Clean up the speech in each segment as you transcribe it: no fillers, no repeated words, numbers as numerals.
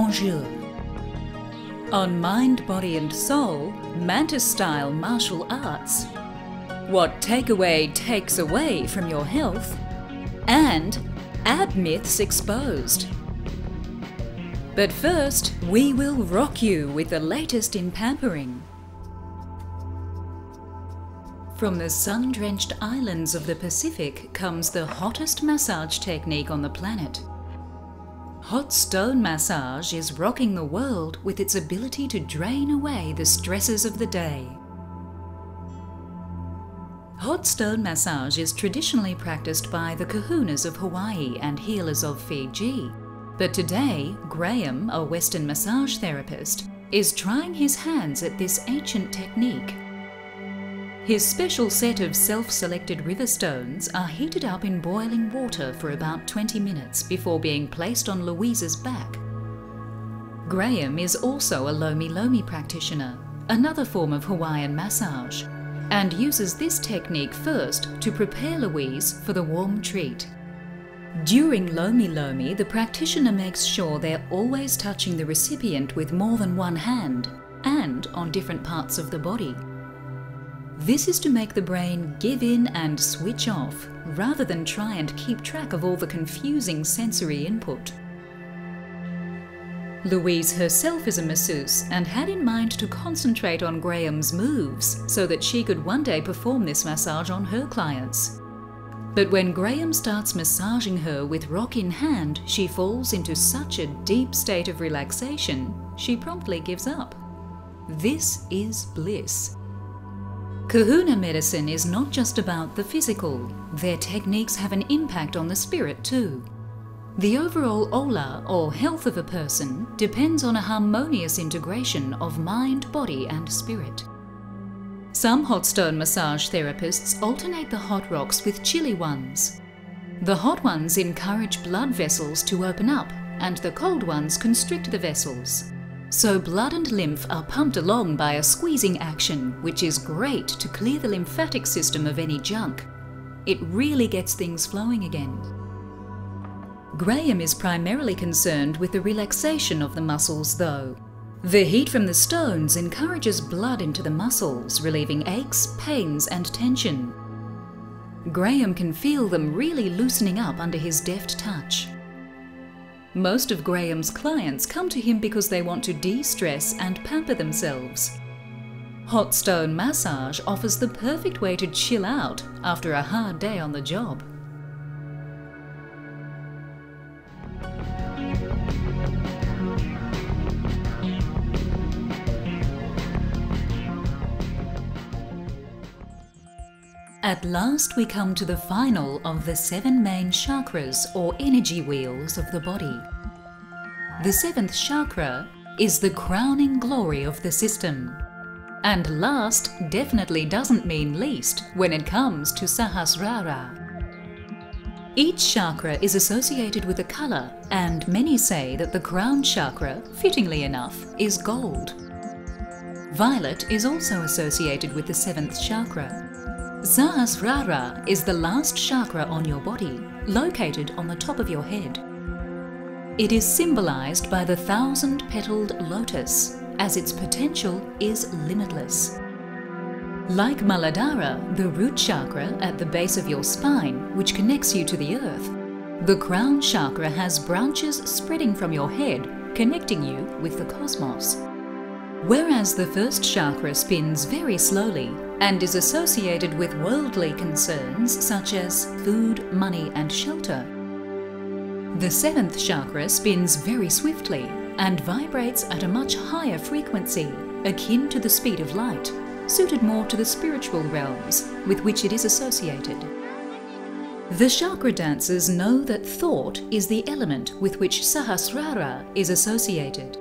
Bonjour. On Mind, Body and Soul, Mantis-style martial arts. What takeaway takes away from your health. And ab myths exposed. But first, we will rock you with the latest in pampering. From the sun-drenched islands of the Pacific comes the hottest massage technique on the planet. Hot stone massage is rocking the world with its ability to drain away the stresses of the day. Hot stone massage is traditionally practiced by the kahunas of Hawaii and healers of Fiji. But today, Graham, a Western massage therapist, is trying his hands at this ancient technique. His special set of self-selected river stones are heated up in boiling water for about 20 minutes before being placed on Louise's back. Graham is also a Lomi Lomi practitioner, another form of Hawaiian massage, and uses this technique first to prepare Louise for the warm treat. During Lomi Lomi, the practitioner makes sure they're always touching the recipient with more than one hand and on different parts of the body. This is to make the brain give in and switch off, rather than try and keep track of all the confusing sensory input. Louise herself is a masseuse and had in mind to concentrate on Graham's moves so that she could one day perform this massage on her clients. But when Graham starts massaging her with rock in hand, she falls into such a deep state of relaxation, she promptly gives up. This is bliss. Kahuna medicine is not just about the physical, their techniques have an impact on the spirit too. The overall ola, or health of a person, depends on a harmonious integration of mind, body and spirit. Some hot stone massage therapists alternate the hot rocks with chilly ones. The hot ones encourage blood vessels to open up and the cold ones constrict the vessels. So blood and lymph are pumped along by a squeezing action, which is great to clear the lymphatic system of any junk. It really gets things flowing again. Graham is primarily concerned with the relaxation of the muscles though. The heat from the stones encourages blood into the muscles, relieving aches, pains and tension. Graham can feel them really loosening up under his deft touch. Most of Graham's clients come to him because they want to de-stress and pamper themselves. Hot stone massage offers the perfect way to chill out after a hard day on the job. At last we come to the final of the 7 main chakras or energy wheels of the body. The 7th chakra is the crowning glory of the system. And last definitely doesn't mean least when it comes to Sahasrara. Each chakra is associated with a colour, and many say that the crown chakra, fittingly enough, is gold. Violet is also associated with the 7th chakra. Sahasrara is the last chakra on your body, located on the top of your head. It is symbolized by the 1,000-petaled lotus, as its potential is limitless. Like Muladhara, the root chakra at the base of your spine, which connects you to the earth, the crown chakra has branches spreading from your head, connecting you with the cosmos. Whereas the first chakra spins very slowly and is associated with worldly concerns such as food, money and shelter, the 7th chakra spins very swiftly and vibrates at a much higher frequency, akin to the speed of light, suited more to the spiritual realms with which it is associated. The chakra dancers know that thought is the element with which Sahasrara is associated.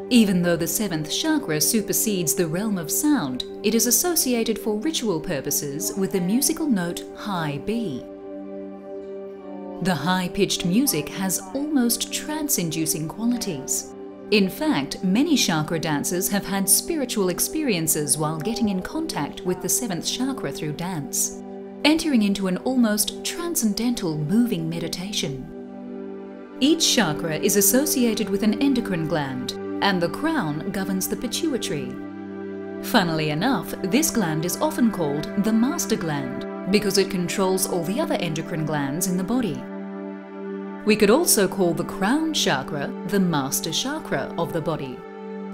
Even though the 7th chakra supersedes the realm of sound, it is associated for ritual purposes with the musical note high B. The high-pitched music has almost trance-inducing qualities. In fact, many chakra dancers have had spiritual experiences while getting in contact with the 7th chakra through dance, entering into an almost transcendental moving meditation. Each chakra is associated with an endocrine gland, and the crown governs the pituitary. Funnily enough, this gland is often called the master gland because it controls all the other endocrine glands in the body. We could also call the crown chakra the master chakra of the body,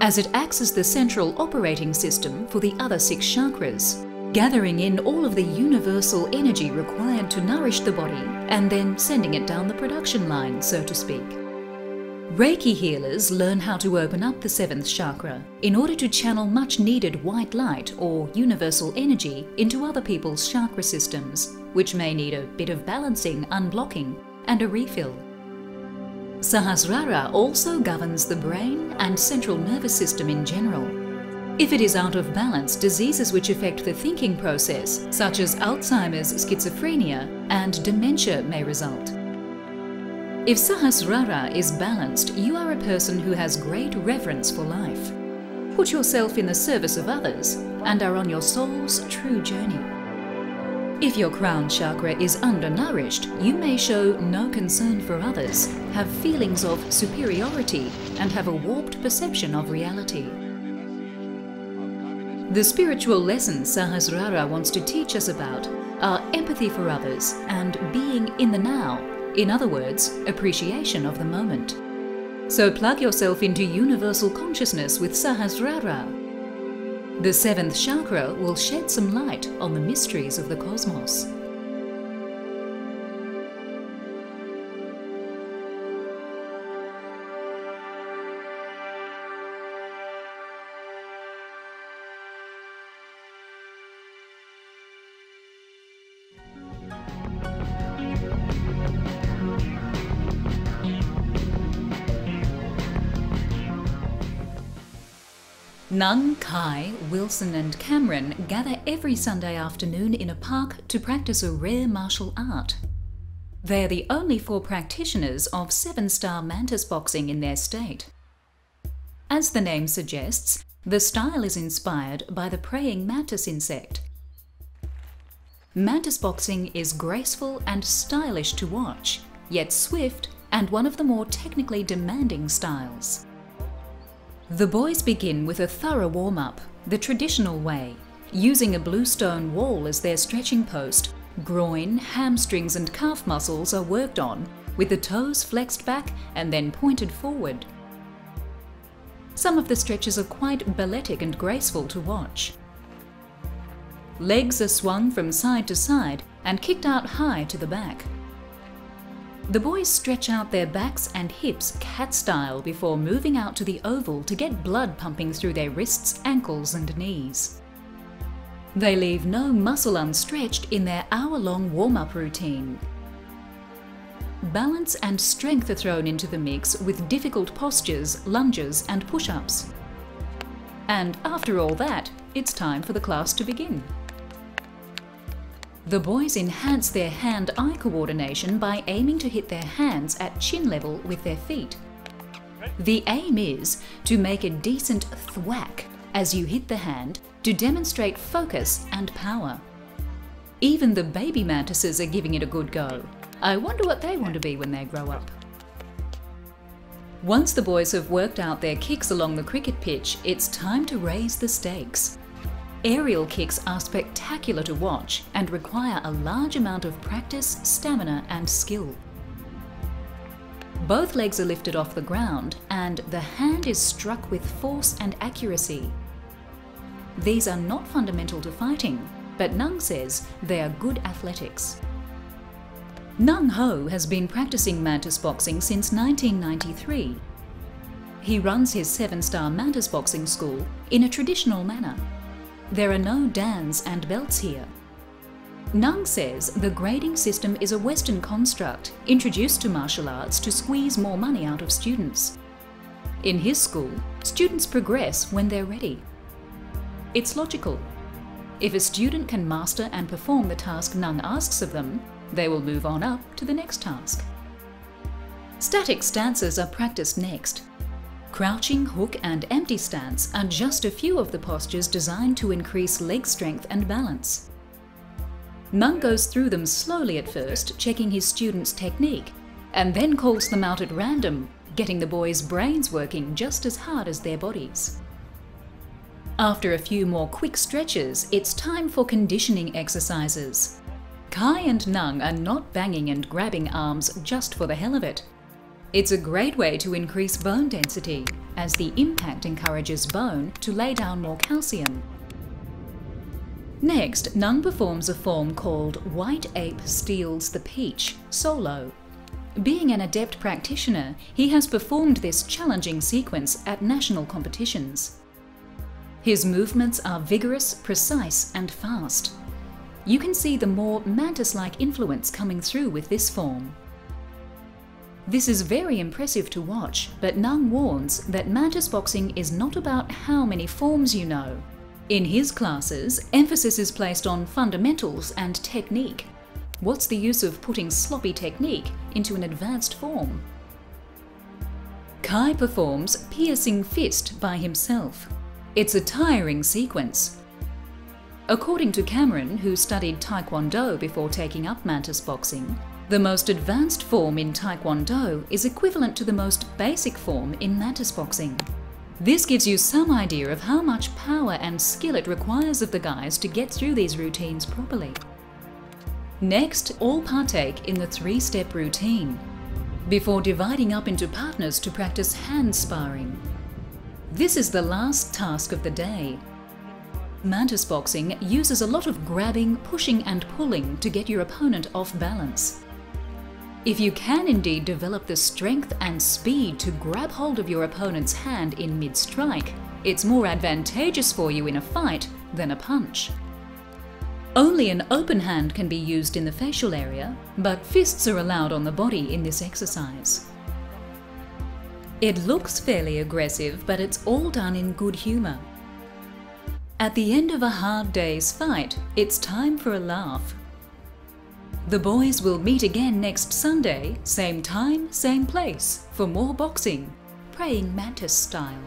as it acts as the central operating system for the other 6 chakras, gathering in all of the universal energy required to nourish the body and then sending it down the production line, so to speak. Reiki healers learn how to open up the 7th chakra in order to channel much needed white light or universal energy into other people's chakra systems, which may need a bit of balancing, unblocking, and a refill. Sahasrara also governs the brain and central nervous system in general. If it is out of balance, diseases which affect the thinking process, such as Alzheimer's, schizophrenia, and dementia may result. If Sahasrara is balanced, you are a person who has great reverence for life. Put yourself in the service of others and are on your soul's true journey. If your crown chakra is undernourished, you may show no concern for others, have feelings of superiority, and have a warped perception of reality. The spiritual lessons Sahasrara wants to teach us about are empathy for others and being in the now, in other words, appreciation of the moment. So plug yourself into universal consciousness with Sahasrara. The 7th chakra will shed some light on the mysteries of the cosmos. Nung, Kai, Wilson and Cameron gather every Sunday afternoon in a park to practice a rare martial art. They are the only 4 practitioners of 7-star mantis boxing in their state. As the name suggests, the style is inspired by the praying mantis insect. Mantis boxing is graceful and stylish to watch, yet swift and one of the more technically demanding styles. The boys begin with a thorough warm-up, the traditional way, using a blue stone wall as their stretching post. Groin, hamstrings and calf muscles are worked on, with the toes flexed back and then pointed forward. Some of the stretches are quite balletic and graceful to watch. Legs are swung from side to side and kicked out high to the back. The boys stretch out their backs and hips cat-style before moving out to the oval to get blood pumping through their wrists, ankles and knees. They leave no muscle unstretched in their hour-long warm-up routine. Balance and strength are thrown into the mix with difficult postures, lunges and push-ups. And after all that, it's time for the class to begin. The boys enhance their hand-eye coordination by aiming to hit their hands at chin level with their feet. The aim is to make a decent thwack as you hit the hand to demonstrate focus and power. Even the baby mantises are giving it a good go. I wonder what they want to be when they grow up. Once the boys have worked out their kicks along the cricket pitch, it's time to raise the stakes. Aerial kicks are spectacular to watch and require a large amount of practice, stamina and skill. Both legs are lifted off the ground and the hand is struck with force and accuracy. These are not fundamental to fighting, but Nung says they are good athletics. Nung Ho has been practicing mantis boxing since 1993. He runs his 7-star mantis boxing school in a traditional manner. There are no dans and belts here. Nung says the grading system is a Western construct introduced to martial arts to squeeze more money out of students. In his school, students progress when they're ready. It's logical. If a student can master and perform the task Nung asks of them, they will move on up to the next task. Static stances are practiced next. Crouching, hook and empty stance are just a few of the postures designed to increase leg strength and balance. Nung goes through them slowly at first, checking his students' technique, and then calls them out at random, getting the boys' brains working just as hard as their bodies. After a few more quick stretches, it's time for conditioning exercises. Kai and Nung are not banging and grabbing arms just for the hell of it. It's a great way to increase bone density, as the impact encourages bone to lay down more calcium. Next, Nung performs a form called White Ape Steals the Peach, solo. Being an adept practitioner, he has performed this challenging sequence at national competitions. His movements are vigorous, precise, and fast. You can see the more mantis-like influence coming through with this form. This is very impressive to watch, but Nung warns that mantis boxing is not about how many forms you know. In his classes, emphasis is placed on fundamentals and technique. What's the use of putting sloppy technique into an advanced form? Kai performs Piercing Fist by himself. It's a tiring sequence. According to Cameron, who studied Taekwondo before taking up mantis boxing, the most advanced form in Taekwondo is equivalent to the most basic form in mantis boxing. This gives you some idea of how much power and skill it requires of the guys to get through these routines properly. Next, all partake in the 3-step routine, before dividing up into partners to practice hand sparring. This is the last task of the day. Mantis boxing uses a lot of grabbing, pushing and pulling to get your opponent off balance. If you can indeed develop the strength and speed to grab hold of your opponent's hand in mid-strike, it's more advantageous for you in a fight than a punch. Only an open hand can be used in the facial area, but fists are allowed on the body in this exercise. It looks fairly aggressive, but it's all done in good humour. At the end of a hard day's fight, it's time for a laugh. The boys will meet again next Sunday, same time, same place, for more boxing, praying mantis style.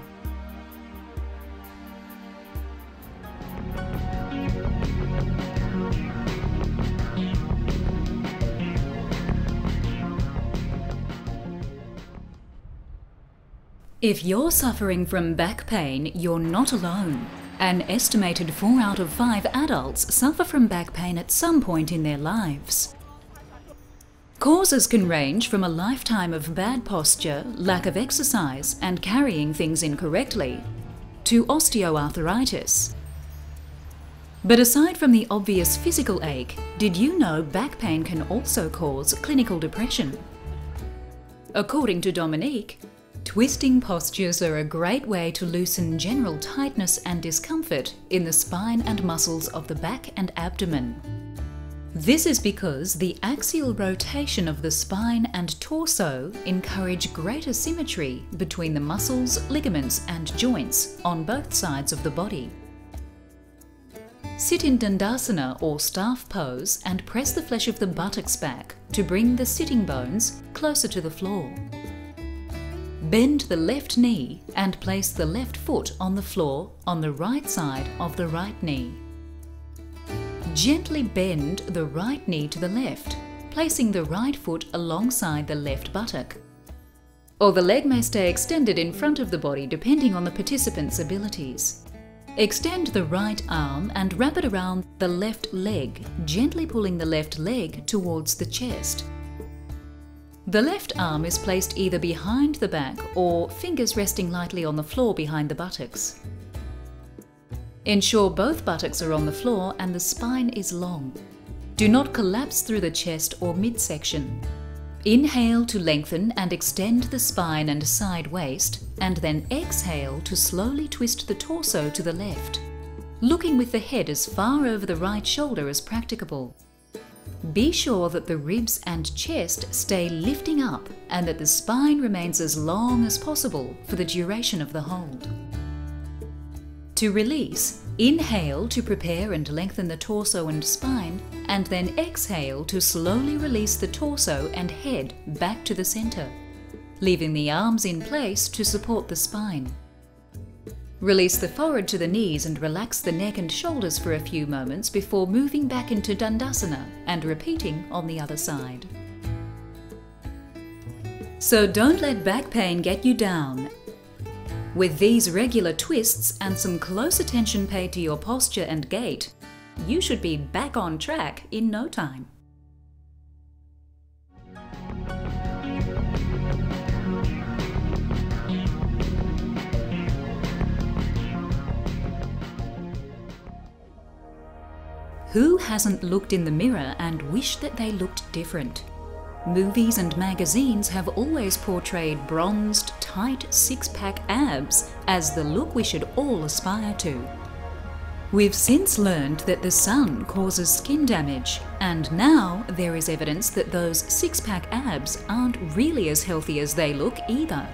If you're suffering from back pain, you're not alone. An estimated 4 out of 5 adults suffer from back pain at some point in their lives. Causes can range from a lifetime of bad posture, lack of exercise, and carrying things incorrectly, to osteoarthritis. But aside from the obvious physical ache, did you know back pain can also cause clinical depression? According to Dominique, twisting postures are a great way to loosen general tightness and discomfort in the spine and muscles of the back and abdomen. This is because the axial rotation of the spine and torso encourage greater symmetry between the muscles, ligaments and joints on both sides of the body. Sit in Dandasana or staff pose and press the flesh of the buttocks back to bring the sitting bones closer to the floor. Bend the left knee and place the left foot on the floor on the right side of the right knee. Gently bend the right knee to the left, placing the right foot alongside the left buttock. Or the leg may stay extended in front of the body depending on the participant's abilities. Extend the right arm and wrap it around the left leg, gently pulling the left leg towards the chest. The left arm is placed either behind the back or fingers resting lightly on the floor behind the buttocks. Ensure both buttocks are on the floor and the spine is long. Do not collapse through the chest or midsection. Inhale to lengthen and extend the spine and side waist, and then exhale to slowly twist the torso to the left, looking with the head as far over the right shoulder as practicable. Be sure that the ribs and chest stay lifting up and that the spine remains as long as possible for the duration of the hold. To release, inhale to prepare and lengthen the torso and spine, and then exhale to slowly release the torso and head back to the center, leaving the arms in place to support the spine. Release the forehead to the knees and relax the neck and shoulders for a few moments before moving back into Dandasana and repeating on the other side. So don't let back pain get you down. With these regular twists and some close attention paid to your posture and gait, you should be back on track in no time. Who hasn't looked in the mirror and wished that they looked different? Movies and magazines have always portrayed bronzed, tight six-pack abs as the look we should all aspire to. We've since learned that the sun causes skin damage, and now there is evidence that those six-pack abs aren't really as healthy as they look either.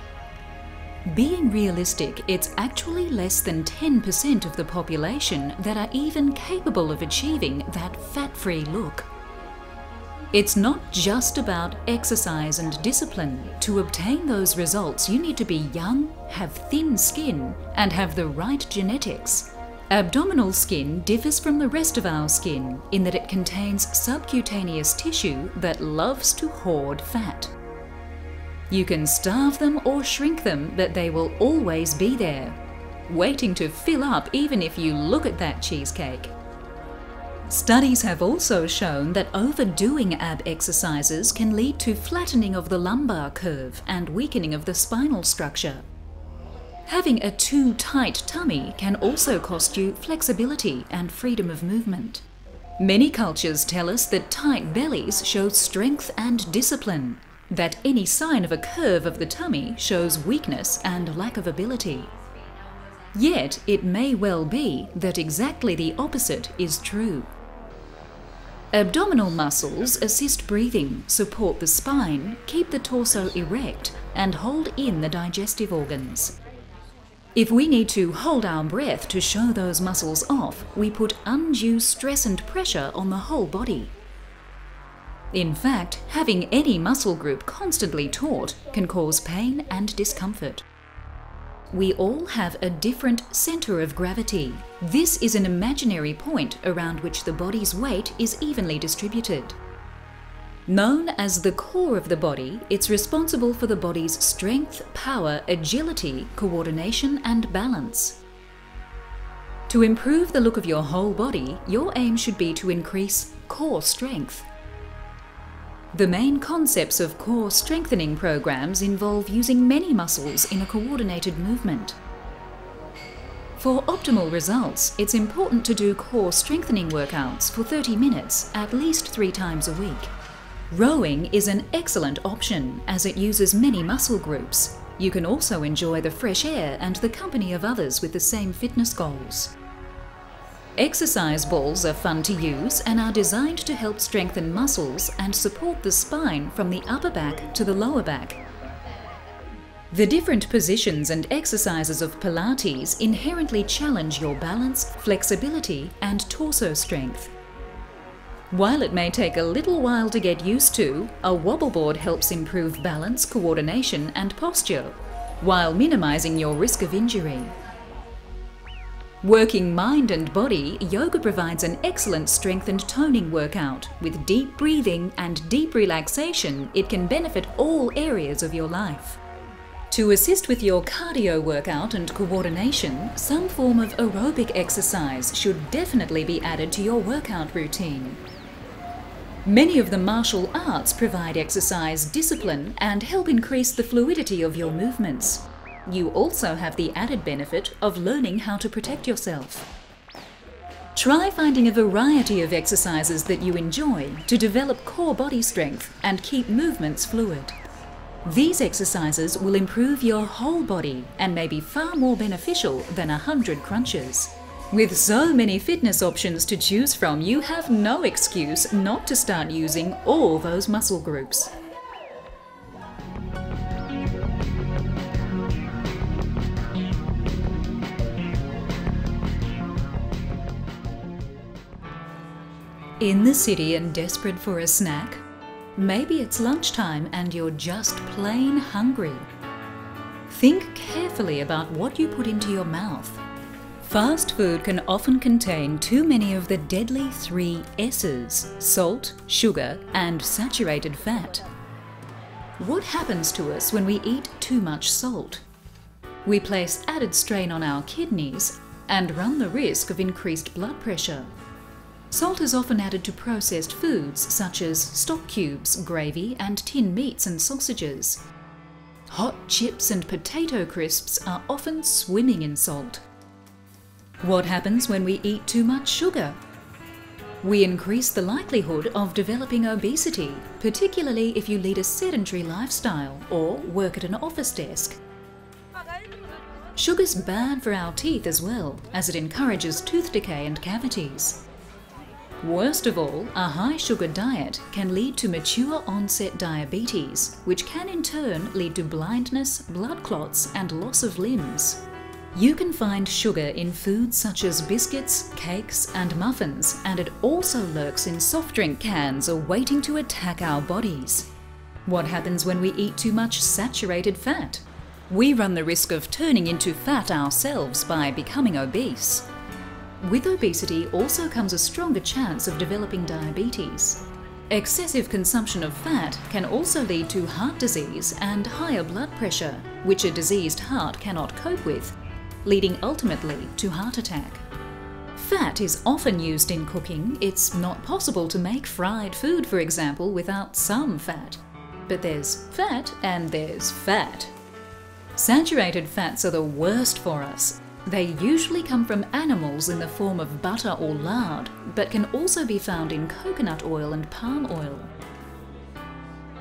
Being realistic, it's actually less than 10% of the population that are even capable of achieving that fat-free look. It's not just about exercise and discipline. To obtain those results, you need to be young, have thin skin, and have the right genetics. Abdominal skin differs from the rest of our skin in that it contains subcutaneous tissue that loves to hoard fat. You can starve them or shrink them, but they will always be there, waiting to fill up even if you look at that cheesecake. Studies have also shown that overdoing ab exercises can lead to flattening of the lumbar curve and weakening of the spinal structure. Having a too tight tummy can also cost you flexibility and freedom of movement. Many cultures tell us that tight bellies show strength and discipline, that any sign of a curve of the tummy shows weakness and lack of ability. Yet it may well be that exactly the opposite is true. Abdominal muscles assist breathing, support the spine, keep the torso erect, and hold in the digestive organs. If we need to hold our breath to show those muscles off, we put undue stress and pressure on the whole body. In fact, having any muscle group constantly taut can cause pain and discomfort. We all have a different center of gravity. This is an imaginary point around which the body's weight is evenly distributed. Known as the core of the body, it's responsible for the body's strength, power, agility, coordination, and balance. To improve the look of your whole body, your aim should be to increase core strength. The main concepts of core strengthening programs involve using many muscles in a coordinated movement. For optimal results, it's important to do core strengthening workouts for 30 minutes at least 3 times a week. Rowing is an excellent option as it uses many muscle groups. You can also enjoy the fresh air and the company of others with the same fitness goals. Exercise balls are fun to use and are designed to help strengthen muscles and support the spine from the upper back to the lower back. The different positions and exercises of Pilates inherently challenge your balance, flexibility, and torso strength. While it may take a little while to get used to, a wobble board helps improve balance, coordination, and posture, while minimizing your risk of injury. Working mind and body, yoga provides an excellent strength and toning workout. With deep breathing and deep relaxation, it can benefit all areas of your life. To assist with your cardio workout and coordination, some form of aerobic exercise should definitely be added to your workout routine. Many of the martial arts provide exercise discipline and help increase the fluidity of your movements. You also have the added benefit of learning how to protect yourself. Try finding a variety of exercises that you enjoy to develop core body strength and keep movements fluid. These exercises will improve your whole body and may be far more beneficial than 100 crunches. With so many fitness options to choose from, you have no excuse not to start using all those muscle groups. In the city and desperate for a snack? Maybe it's lunchtime and you're just plain hungry. Think carefully about what you put into your mouth. Fast food can often contain too many of the deadly 3 S's: salt, sugar, and saturated fat. What happens to us when we eat too much salt? We place added strain on our kidneys and run the risk of increased blood pressure. Salt is often added to processed foods such as stock cubes, gravy, and tinned meats and sausages. Hot chips and potato crisps are often swimming in salt. What happens when we eat too much sugar? We increase the likelihood of developing obesity, particularly if you lead a sedentary lifestyle or work at an office desk. Sugar's bad for our teeth as well, as it encourages tooth decay and cavities. Worst of all, a high sugar diet can lead to mature onset diabetes, which can in turn lead to blindness, blood clots, and loss of limbs. You can find sugar in foods such as biscuits, cakes, and muffins, and it also lurks in soft drink cans waiting to attack our bodies. What happens when we eat too much saturated fat? We run the risk of turning into fat ourselves by becoming obese. With obesity also comes a stronger chance of developing diabetes. Excessive consumption of fat can also lead to heart disease and higher blood pressure, which a diseased heart cannot cope with, leading ultimately to heart attack. Fat is often used in cooking. It's not possible to make fried food, for example, without some fat. But there's fat and there's fat. Saturated fats are the worst for us. They usually come from animals in the form of butter or lard, but can also be found in coconut oil and palm oil.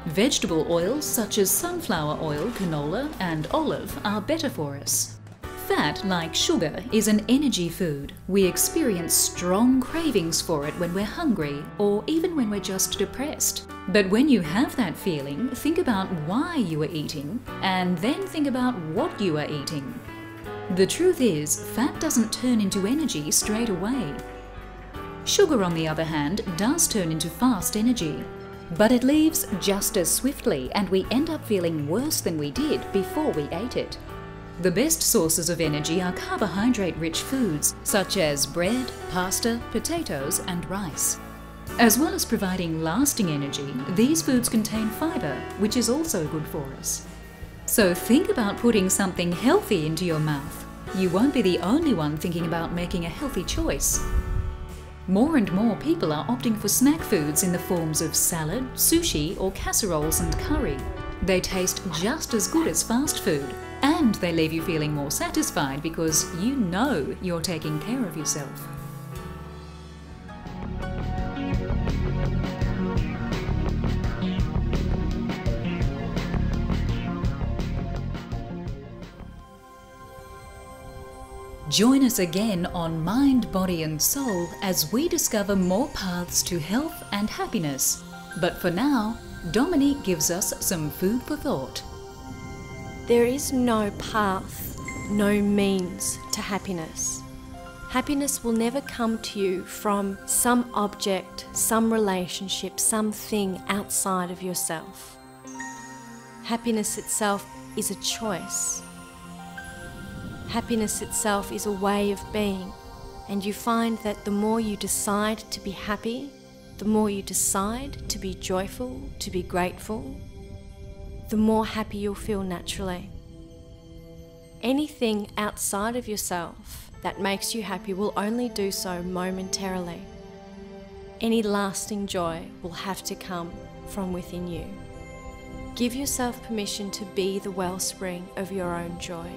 Vegetable oils such as sunflower oil, canola, and olive are better for us. Fat, like sugar, is an energy food. We experience strong cravings for it when we're hungry or even when we're just depressed. But when you have that feeling, think about why you are eating and then think about what you are eating. The truth is, fat doesn't turn into energy straight away. Sugar, on the other hand, does turn into fast energy, but it leaves just as swiftly and we end up feeling worse than we did before we ate it. The best sources of energy are carbohydrate-rich foods such as bread, pasta, potatoes, and rice. As well as providing lasting energy, these foods contain fibre, which is also good for us. So think about putting something healthy into your mouth. You won't be the only one thinking about making a healthy choice. More and more people are opting for snack foods in the forms of salad, sushi, or casseroles and curry. They taste just as good as fast food, and they leave you feeling more satisfied because you know you're taking care of yourself. Join us again on Mind, Body and Soul as we discover more paths to health and happiness. But for now, Dominique gives us some food for thought. There is no path, no means to happiness. Happiness will never come to you from some object, some relationship, something outside of yourself. Happiness itself is a choice. Happiness itself is a way of being, and you find that the more you decide to be happy, the more you decide to be joyful, to be grateful, the more happy you'll feel naturally. Anything outside of yourself that makes you happy will only do so momentarily. Any lasting joy will have to come from within you. Give yourself permission to be the wellspring of your own joy.